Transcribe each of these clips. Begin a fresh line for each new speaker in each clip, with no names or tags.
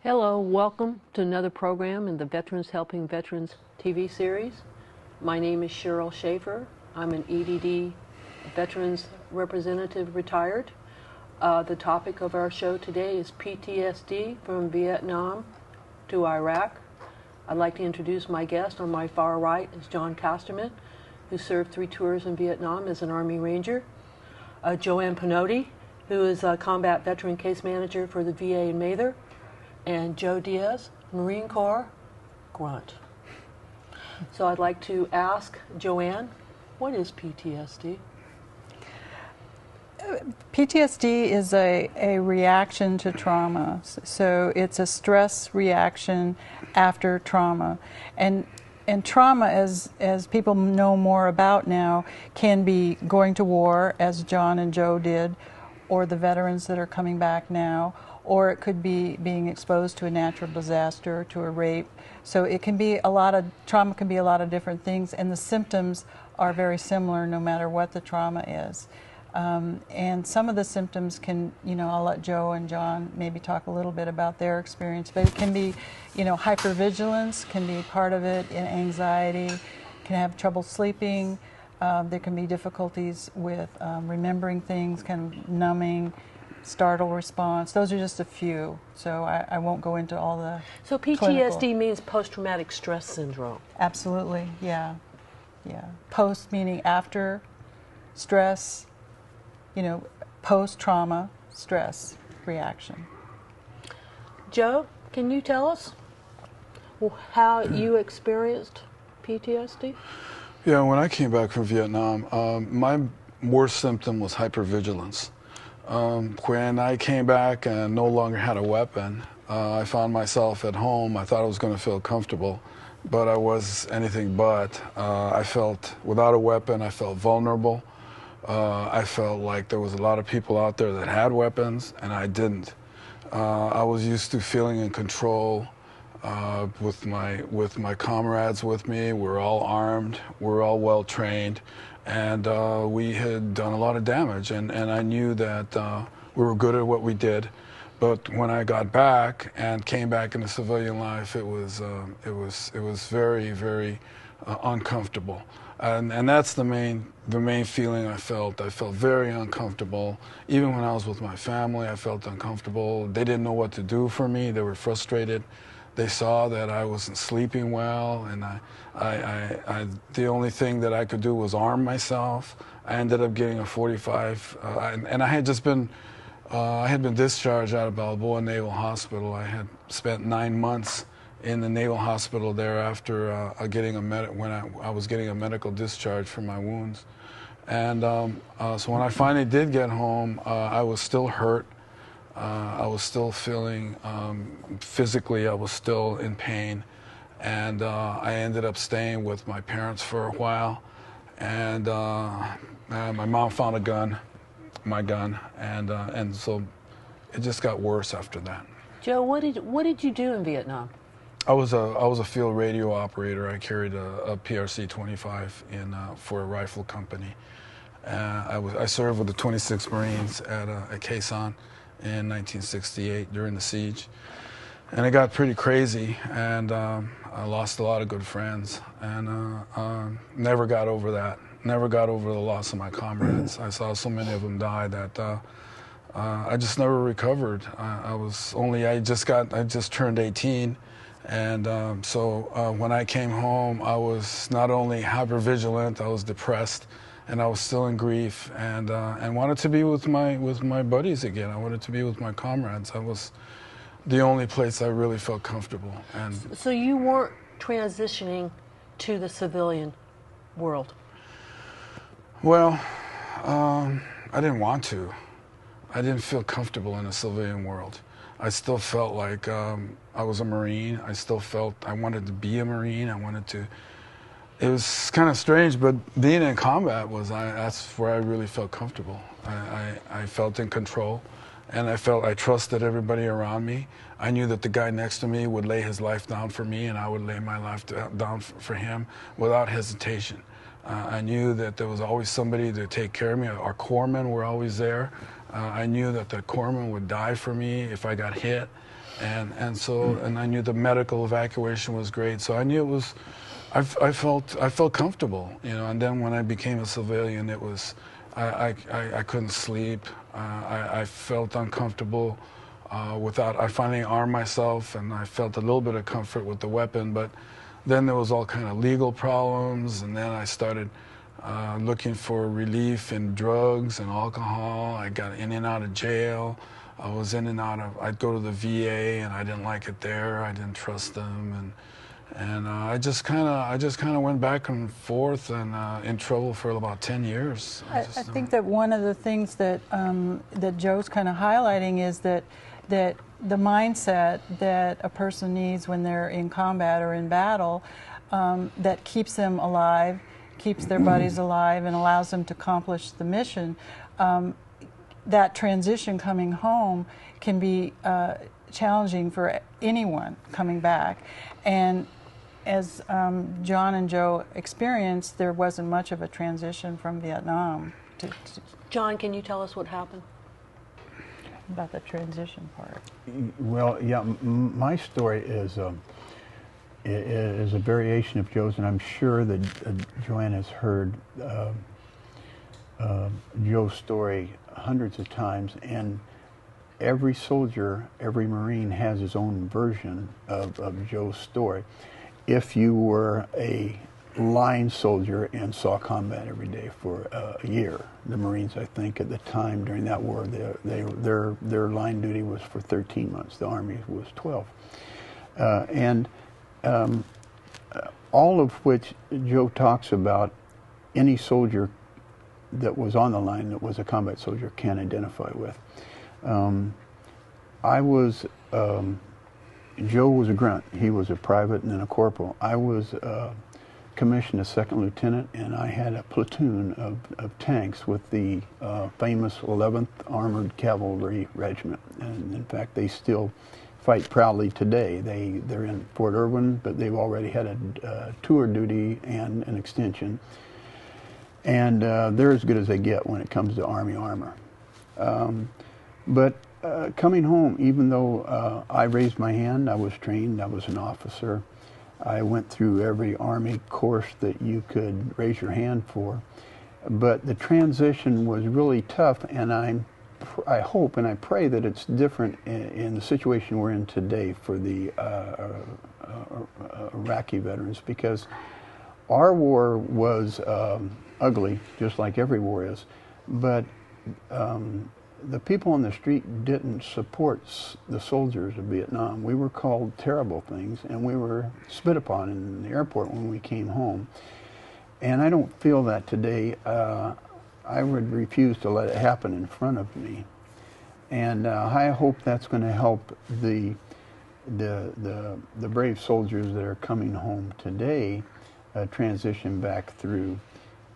Hello, welcome to another program in the Veterans Helping Veterans TV series. My name is Cheryl Schaefer. I'm an EDD Veterans Representative retired. The topic of our show today is PTSD from Vietnam to Iraq. I'd like to introduce my guest. On my far right is John Casterman, who served 3 tours in Vietnam as an Army Ranger. Joanne Pinotti, who is a combat veteran case manager for the VA in Mather. And Joe Diaz, Marine Corps grunt. So I'd like to ask Joanne, what is PTSD?
PTSD is a reaction to trauma. So it's a stress reaction after trauma. And trauma, as people know more about now, can be going to war, as John and Joe did, or the veterans that are coming back now, or it could be being exposed to a natural disaster, to a rape. So it can be trauma can be a lot of different things, and the symptoms are very similar no matter what the trauma is. And some of the symptoms can, I'll let Joe and John maybe talk a little bit about their experience, but it can be, hypervigilance can be part of it, and anxiety, can have trouble sleeping. There can be difficulties with remembering things, kind of numbing, startle response. Those are just a few, so I won't go into all the
So PTSD means post-traumatic stress syndrome.
Absolutely, yeah. Post meaning after stress, post-trauma stress reaction.
Joe, can you tell us how you experienced PTSD?
Yeah, when I came back from Vietnam, my worst symptom was hypervigilance. When I came back and no longer had a weapon, I found myself at home. I thought I was going to feel comfortable, but I was anything but. I felt, without a weapon, I felt vulnerable. I felt like there was a lot of people out there that had weapons, and I didn't. I was used to feeling in control with my comrades with me. We're all armed, we're all well trained, and we had done a lot of damage, and I knew that we were good at what we did. But when I got back and came back into civilian life, it was very, very uncomfortable, and that's the main feeling I felt. I felt very uncomfortable. Even when I was with my family, I felt uncomfortable. They didn't know what to do for me. They were frustrated. They saw that I wasn't sleeping well, and the only thing that I could do was arm myself. I ended up getting a .45, and I had just been, discharged out of Balboa Naval Hospital. I had spent 9 months in the Naval Hospital there after when I was getting a medical discharge for my wounds. And so when I finally did get home, I was still hurt. I was still feeling, physically, I was still in pain. And I ended up staying with my parents for a while. And my mom found my gun, and so it just got worse after that.
Joe, what did you do in Vietnam?
I was a field radio operator. I carried a PRC-25 for a rifle company. I served with the 26th Marines at Quai San in 1968 during the siege, and it got pretty crazy, and I lost a lot of good friends, and never got over that. Never got over the loss of my comrades. I saw so many of them die that I just never recovered. I just turned 18, and so when I came home, I was not only hypervigilant, I was depressed, and I was still in grief, and wanted to be with my buddies again. I wanted to be with my comrades. I was the only place I really felt comfortable. And
so you weren't transitioning to the civilian world?
Well, I didn't want to. I didn't feel comfortable in a civilian world. I still felt like I was a Marine. I still felt I wanted to be a Marine. It was kind of strange, but being in combat that's where I really felt comfortable. I felt in control, and I trusted everybody around me. I knew that the guy next to me would lay his life down for me, and I would lay my life down for him without hesitation. I knew that there was always somebody to take care of me. Our corpsmen were always there. I knew that the corpsman would die for me if I got hit. and so and I knew the medical evacuation was great, so I knew it was. I felt comfortable, you know. And then when I became a civilian, it was I couldn't sleep. I felt uncomfortable. I finally armed myself, and I felt a little bit of comfort with the weapon. But then there was all kind of legal problems, and then I started looking for relief in drugs and alcohol. I got in and out of jail. I was in and out of. I'd go to the VA, and I didn't like it there. I didn't trust them, and I just kind of went back and forth, and in trouble for about 10 years.
I think that one of the things that that Joe's kind of highlighting is that the mindset that a person needs when they're in combat or in battle that keeps them alive, keeps their buddies alive, and allows them to accomplish the mission. That transition coming home can be challenging for anyone coming back. And as John and Joe experienced, there wasn't much of a transition from Vietnam.
John, can you tell us what happened?
About the transition part.
Well, yeah, my story is a variation of Joe's, and I'm sure that Joanne has heard Joe's story hundreds of times, and every soldier, every Marine has his own version of Joe's story. If you were a line soldier and saw combat every day for a year, the Marines, I think, at the time during that war, their line duty was for 13 months. The Army was 12. All of which Joe talks about, any soldier that was on the line that was a combat soldier can identify with. Joe was a grunt. He was a private and then a corporal. I was commissioned a second lieutenant, and I had a platoon of tanks with the famous 11th Armored Cavalry Regiment. And in fact, they still fight proudly today. They're in Fort Irwin, but they've already had a tour duty and an extension. And they're as good as they get when it comes to Army armor. But coming home, even though I raised my hand, I was trained, I was an officer. I went through every Army course that you could raise your hand for. But the transition was really tough, and I hope and I pray that it's different in the situation we're in today for the Iraqi veterans, because our war was ugly, just like every war is, but the people on the street didn't support the soldiers of Vietnam. We were called terrible things, and we were spit upon in the airport when we came home. And I don't feel that today. I would refuse to let it happen in front of me. And I hope that's going to help the brave soldiers that are coming home today transition back through.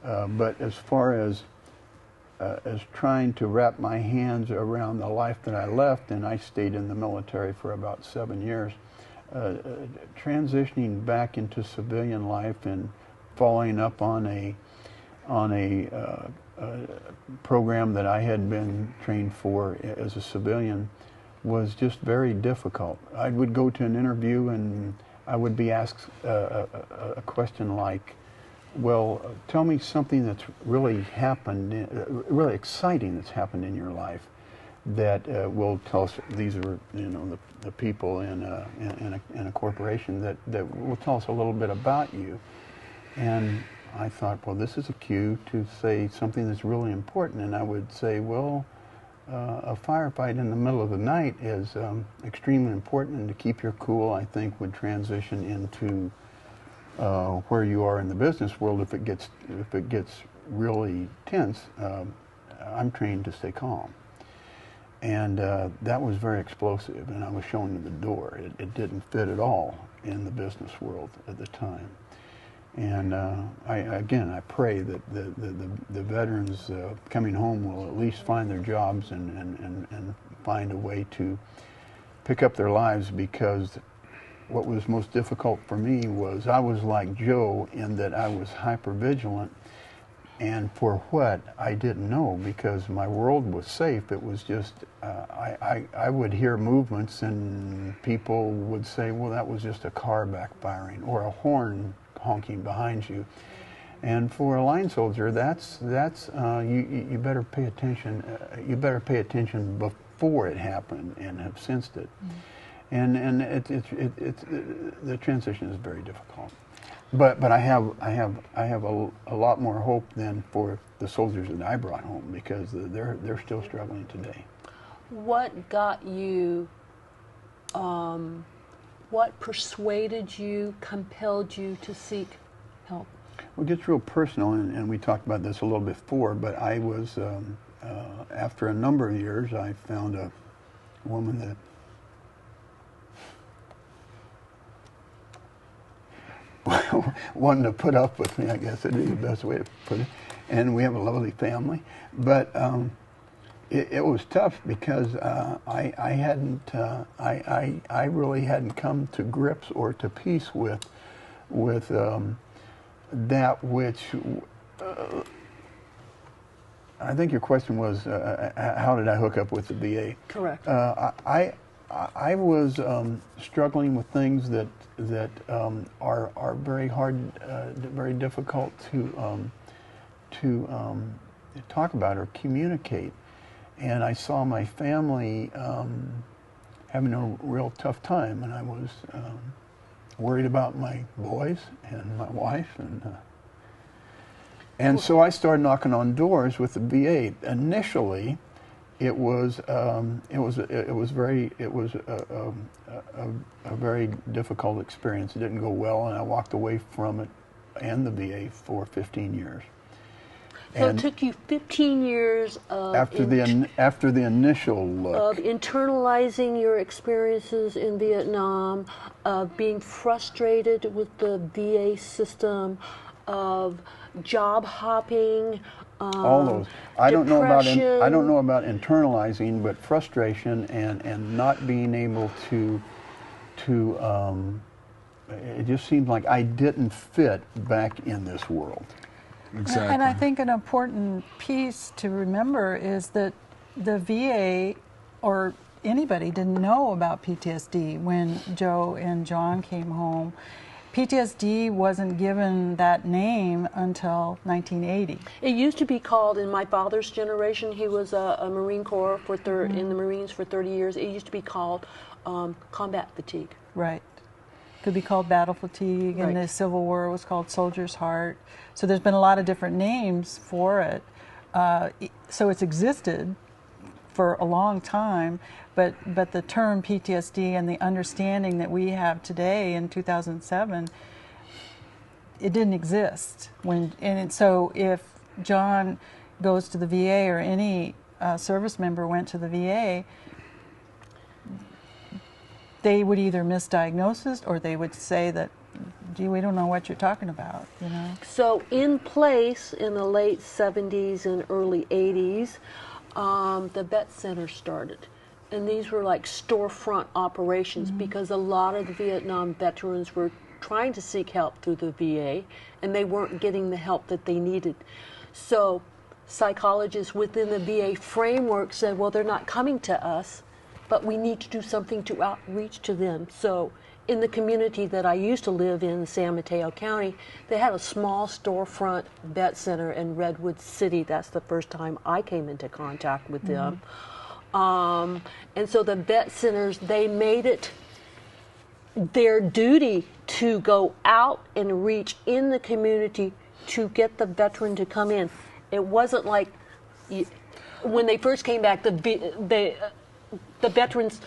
But as far as trying to wrap my hands around the life that I left, and I stayed in the military for about 7 years, transitioning back into civilian life and following up on a program that I had been trained for as a civilian was just very difficult. I would go to an interview and I would be asked a question like, well, tell me something that's really happened, really exciting that's happened in your life that will tell us. These are, the people in a corporation that will tell us a little bit about you. And I thought, well, this is a cue to say something that's really important. And I would say, well, a firefight in the middle of the night is extremely important, and to keep your cool, I think, would transition into where you are in the business world. If it gets really tense, I'm trained to stay calm. And that was very explosive, and I was shown to the door. It didn't fit at all in the business world at the time. And I pray that the veterans coming home will at least find their jobs and find a way to pick up their lives, because what was most difficult for me was I was like Joe in that I was hypervigilant, And for what, I didn't know, because my world was safe. It was just, I would hear movements and people would say, well, that was just a car backfiring or a horn honking behind you. And for a line soldier, you better pay attention. You better pay attention before it happened and have sensed it. And the transition is very difficult. But I have a lot more hope than for the soldiers that I brought home, because they're still struggling today.
What got you? What persuaded you, compelled you to seek help?
Well, it gets real personal, and we talked about this a little before. But I was after a number of years, I found a woman that wanted to put up with me, I guess would be the best way to put it. And we have a lovely family. But it was tough, because I really hadn't come to grips or to peace with that which, I think your question was, how did I hook up with the VA?
Correct.
I was struggling with things that are very hard, very difficult to talk about or communicate, and I saw my family having a real tough time, and I was worried about my boys and my wife, and so I started knocking on doors with the VA. Initially, it was a very difficult experience. It didn't go well, and I walked away from it and the VA for 15 years.
So it took you 15 years of
after the initial look
of internalizing your experiences in Vietnam, of being frustrated with the VA system, of job hopping.
All those. I don't know about internalizing, but frustration and not being able to it just seemed like I didn't fit back in this world.
Exactly.
And I think an important piece to remember is that the VA or anybody didn't know about PTSD when Joe and John came home. PTSD wasn't given that name until 1980.
It used to be called, in my father's generation, he was a Marine Corps in the Marines for 30 years. It used to be called combat fatigue.
Right. Could be called battle fatigue.
Right.
In the Civil War, it was called soldier's heart. So there's been a lot of different names for it. So it's existed for a long time, but the term PTSD and the understanding that we have today in 2007, it didn't exist so if John goes to the VA, or any service member went to the VA, they would either misdiagnose it, or they would say that, gee, we don't know what you're talking about, you know.
So in place in the late 70s and early 80s, the vet center started. And these were like storefront operations, because a lot of the Vietnam veterans were trying to seek help through the VA, and they weren't getting the help that they needed. So psychologists within the VA framework said, well, they're not coming to us, but we need to do something to outreach to them. So in the community that I used to live in, San Mateo County, they had a small storefront vet center in Redwood City. That's the first time I came into contact with them. And so the vet centers, they made it their duty to go out and reach in the community to get the veteran to come in. It wasn't like when they first came back, the veterans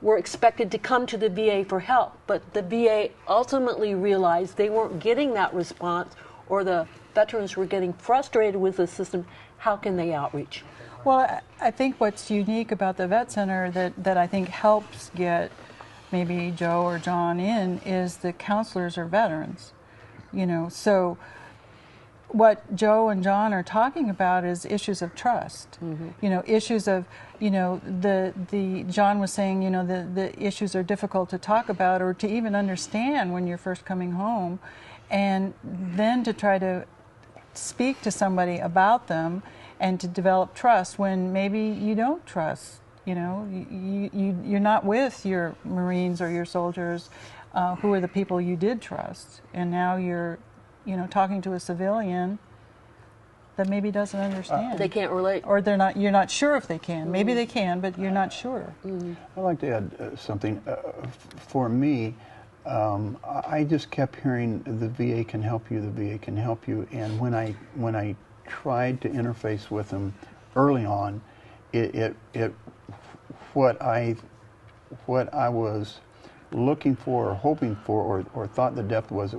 were expected to come to the VA for help, but the VA ultimately realized they weren't getting that response, or the veterans were getting frustrated with the system. How can they outreach?
Well, I think what's unique about the vet center that I think helps get maybe Joe or John in is the counselors are veterans, you know. So what Joe and John are talking about is issues of trust, you know, issues of, you know, the John was saying, you know, the issues are difficult to talk about or to even understand when you're first coming home, and then to try to speak to somebody about them and to develop trust when maybe you don't trust. You know, you're not with your Marines or your soldiers who are the people you did trust, and now you're, you know, talking to a civilian that maybe doesn't understand.
They can't relate.
Or they're not. You're not sure if they can. Maybe they can, but you're not sure.
I'd like to add something. For me, I just kept hearing the VA can help you, the VA can help you, and when I tried to interface with them early on, what I was looking for or hoping for or thought the depth was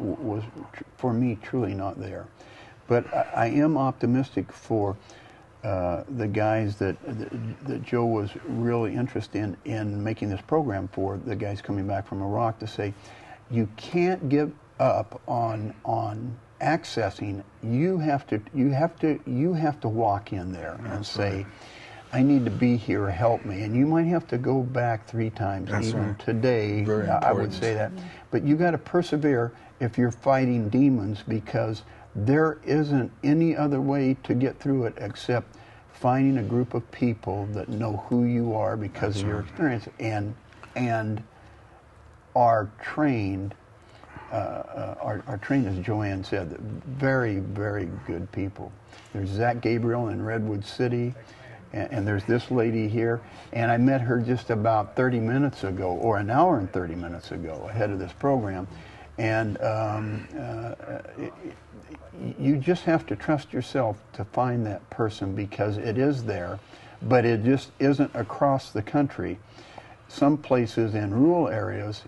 for me truly not there. But I am optimistic for the guys that Joe was really interested in making this program for, the guys coming back from Iraq, to say you can't give up on accessing. You have to walk in there and say, I need to be here, help me. And you might have to go back 3 times.
That's
even
right.
today,
Very
I would
important.
say that. But you got to persevere if you're fighting demons, because there isn't any other way to get through it except finding a group of people that know who you are because of your experience and are trained. Are trained, as Joanne said, very, very good people. There's Gabriel in Redwood City, and there's this lady here, and I met her just about 30 minutes ago, or an hour and 30 minutes ago, ahead of this program, and you just have to trust yourself to find that person, because it is there, but it just isn't across the country. Some places in rural areas,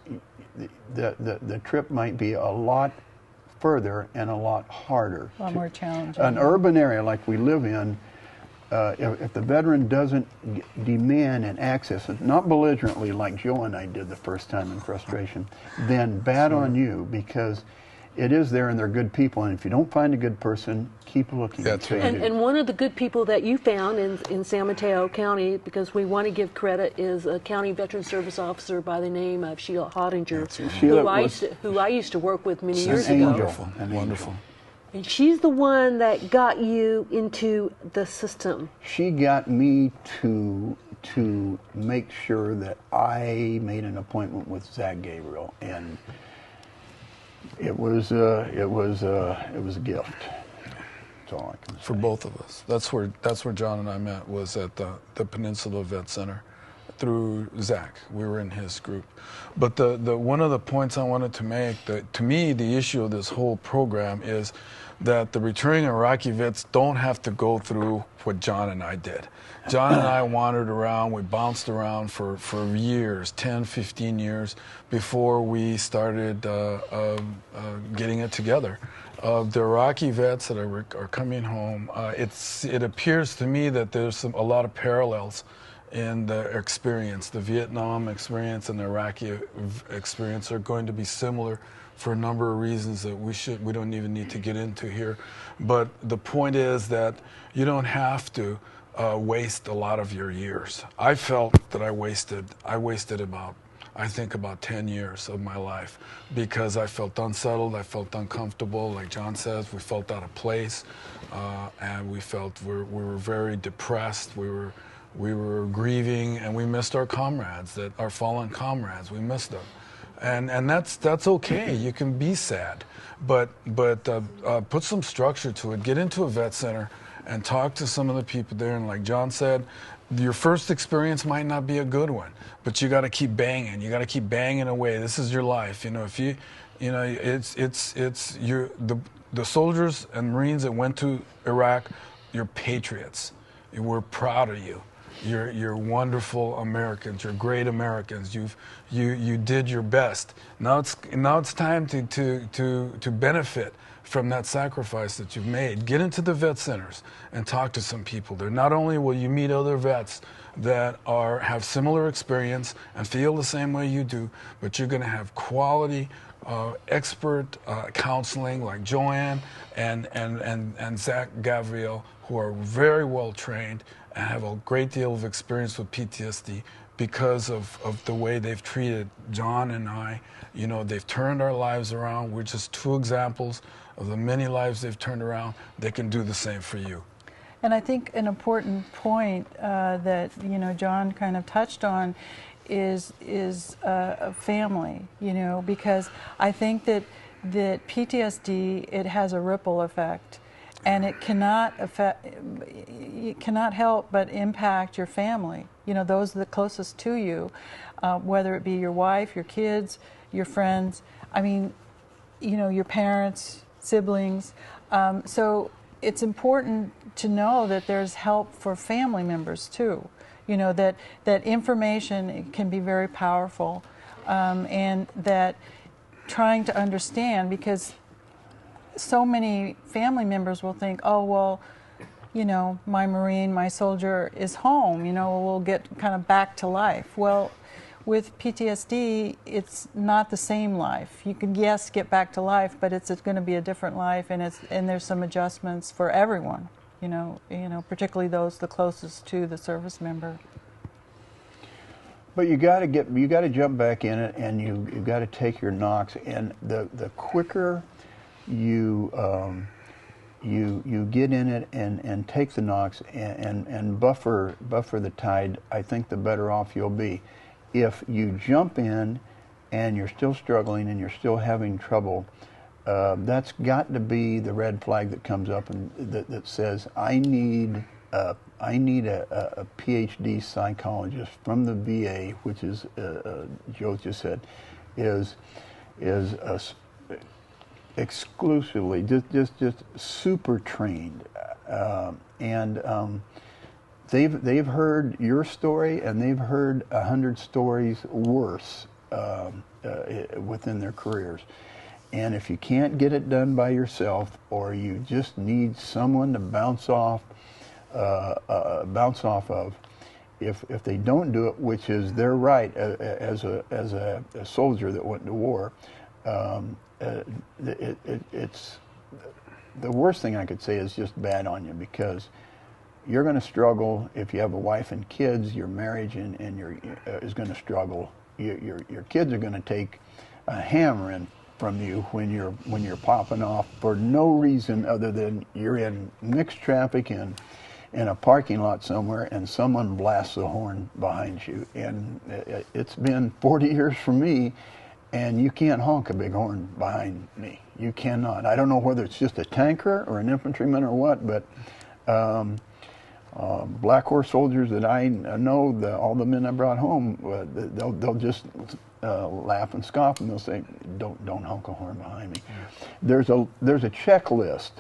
the trip might be a lot further and a lot harder.
A lot more challenging.
An urban area like we live in, if the veteran doesn't demand and access it, not belligerently like Joe and I did the first time in frustration, then bad on you, because it is there and they're good people, and if you don't find a good person, keep looking.
That's right.
And one of the good people that you found in San Mateo County, because we want to give credit, is a county veteran service officer by the name of Sheila Hottinger, who I used to work with many years ago.
Wonderful, wonderful.
And she's the one that got you into the system.
She got me to make sure that I made an appointment with Gabriel, and it was a gift. That's all I can say.
For both of us. That's where John and I met, was at the Peninsula Vet Center through Zach. We were in his group. But the one of the points I wanted to make, that to me the issue of this whole program is that the returning Iraqi vets don't have to go through what John and I did. John and I wandered around, we bounced around for years, 10, 15 years, before we started getting it together. The Iraqi vets that are coming home, it appears to me that there's a lot of parallels in the experience. The Vietnam experience and the Iraqi experience are going to be similar for a number of reasons that we don't even need to get into here. But the point is that you don't have to waste a lot of your years. I felt that I wasted about 10 years of my life, because I felt unsettled, I felt uncomfortable, like John says, we felt out of place, and we felt we were very depressed, we were grieving, and we missed our comrades, our fallen comrades, we missed them. And that's okay, you can be sad, but put some structure to it. Get into a vet center and talk to some of the people there, and like John said, your first experience might not be a good one, but you got to keep banging. You got to keep banging away. This is your life. If the soldiers and Marines that went to Iraq, you're patriots. We're proud of you. You're wonderful Americans. You're great Americans. You did your best. Now it's time to benefit from that sacrifice that you've made. Get into the vet centers and talk to some people there. Not only will you meet other vets that have similar experience and feel the same way you do, but you're going to have quality expert counseling like Joanne and Zach Gabriel, who are very well trained and have a great deal of experience with PTSD, because of the way they've treated John and I. You know, they've turned our lives around. We're just two examples of the many lives they've turned around. They can do the same for you.
And I think an important point that, you know, John kind of touched on is a family, you know, because I think that PTSD, it has a ripple effect, and it cannot help but impact your family, you know, those the closest to you, whether it be your wife, your kids, your friends, I mean, you know, your parents, siblings. So it's important to know that there's help for family members too. You know, that information can be very powerful, and that trying to understand, because so many family members will think, oh, well, you know, my Marine, my soldier is home, you know, we'll get kind of back to life. Well, with PTSD, it's not the same life. You can, yes, get back to life, but it's going to be a different life, and there's some adjustments for everyone. You know, particularly those the closest to the service member.
But you got to jump back in it, and you got to take your knocks. And the quicker you get in it and take the knocks and buffer the tide, I think the better off you'll be. If you jump in and you're still struggling and you're still having trouble, that's got to be the red flag that comes up and that says, I need a PhD psychologist from the VA, which is Joe just said, is exclusively just super trained, and they've heard your story, and they've heard 100 stories worse within their careers. And if you can't get it done by yourself, or you just need someone to bounce off of, if they don't do it, which is their right as a soldier that went to war, it's the worst thing I could say is just bad on you, because you're going to struggle if you have a wife and kids. Your marriage and is going to struggle. Your kids are going to take a hammering from you when you're popping off for no reason other than you're in mixed traffic in a parking lot somewhere and someone blasts a horn behind you. And it's been 40 years for me, and you can't honk a big horn behind me. You cannot. I don't know whether it's just a tanker or an infantryman or what, but Black Horse soldiers that I know, all the men I brought home, they'll just laugh and scoff, and they'll say, "Don't honk a horn behind me." There's a checklist,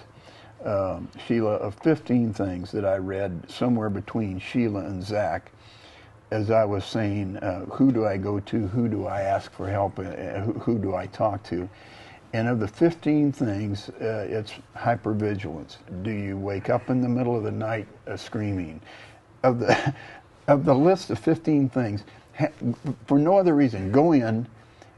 Sheila, of 15 things that I read somewhere between Sheila and Zach, as I was saying, who do I go to, who do I ask for help, who do I talk to? And of the 15 things, it's hypervigilance. Do you wake up in the middle of the night screaming? Of the list of 15 things, for no other reason, go in,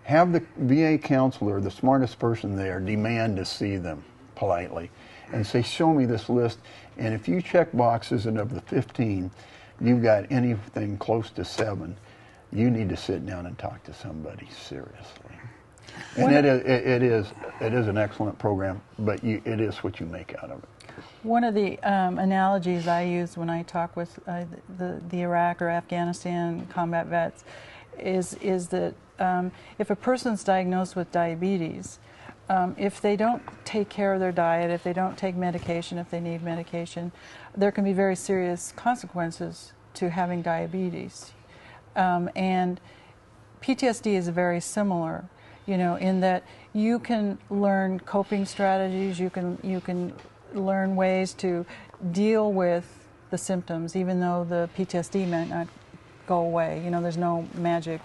have the VA counselor, the smartest person there, demand to see them politely, and say, show me this list. And if you check boxes, and of the 15, you've got anything close to 7, you need to sit down and talk to somebody seriously. And it is an excellent program, but it is what you make out of it.
One of the analogies I use when I talk with the Iraq or Afghanistan combat vets is that if a person's diagnosed with diabetes, if they don't take care of their diet, if they don't take medication, if they need medication, there can be very serious consequences to having diabetes. And PTSD is very similar, you know, in that you can learn coping strategies, you can learn ways to deal with the symptoms, even though the PTSD might not go away. You know, there's no magic,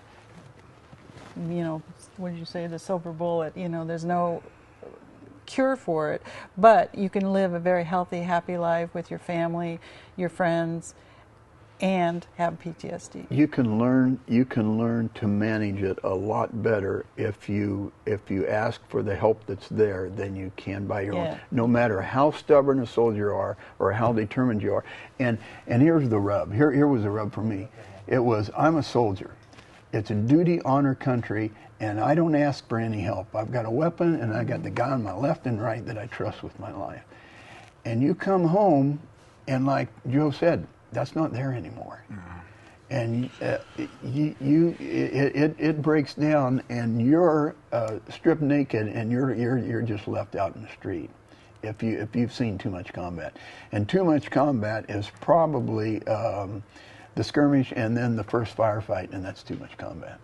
you know, what did you say, the silver bullet, you know, there's no cure for it, but you can live a very healthy, happy life with your family, your friends, and have PTSD.
You can learn to manage it a lot better if you ask for the help that's there than you can by your own. No matter how stubborn a soldier you are or how determined you are. And here's the rub. Here was the rub for me. It was, I'm a soldier. It's a duty, honor, country, and I don't ask for any help. I've got a weapon, and I got the guy on my left and right that I trust with my life. And you come home, and like Joe said, that's not there anymore. And it breaks down, and you're stripped naked, and you're just left out in the street if you've seen too much combat. And too much combat is probably the skirmish and then the first firefight, and that's too much combat.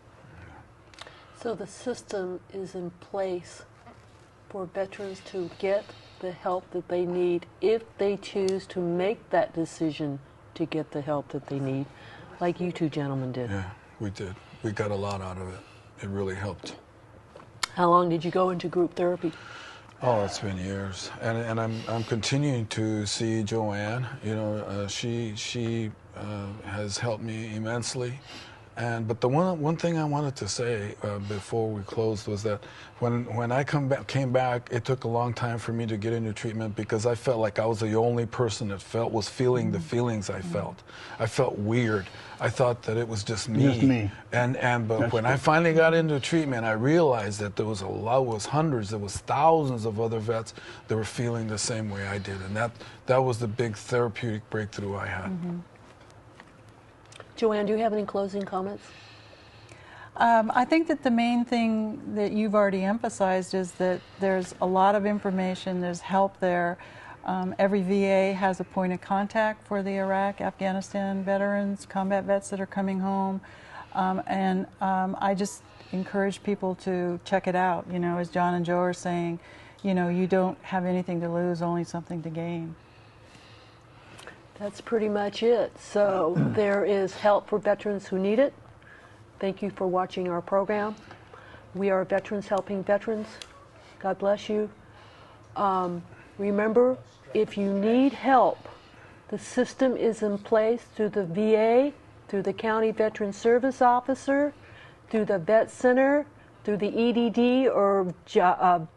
So the system is in place for veterans to get the help that they need if they choose to make that decision to get the help that they need, like you two gentlemen did.
Yeah, we did. We got a lot out of it. It really helped.
How long did you go into group therapy?
Oh, it's been years, and I'm continuing to see Joanne. You know, she has helped me immensely. But the one thing I wanted to say before we closed was that when I came back, it took a long time for me to get into treatment because I felt like I was the only person that was feeling the feelings I felt. I felt weird. I thought that it was just me.
Just me.
But when I finally got into treatment, I realized that there was hundreds, there was thousands of other vets that were feeling the same way I did, and that was the big therapeutic breakthrough I had.
Mm-hmm. Joanne, do you have any closing comments?
I think that the main thing that you've already emphasized is that there's a lot of information, there's help there. Every VA has a point of contact for the Iraq, Afghanistan veterans, combat vets that are coming home. I just encourage people to check it out. You know, as John and Joe are saying, you know, you don't have anything to lose, only something to gain.
That's pretty much it. So there is help for veterans who need it. Thank you for watching our program. We are Veterans Helping Veterans. God bless you. Remember, if you need help, the system is in place through the VA, through the County Veteran Service Officer, through the Vet Center, through the EDD or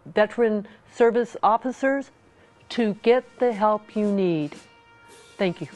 Veteran Service Officers to get the help you need. Thank you.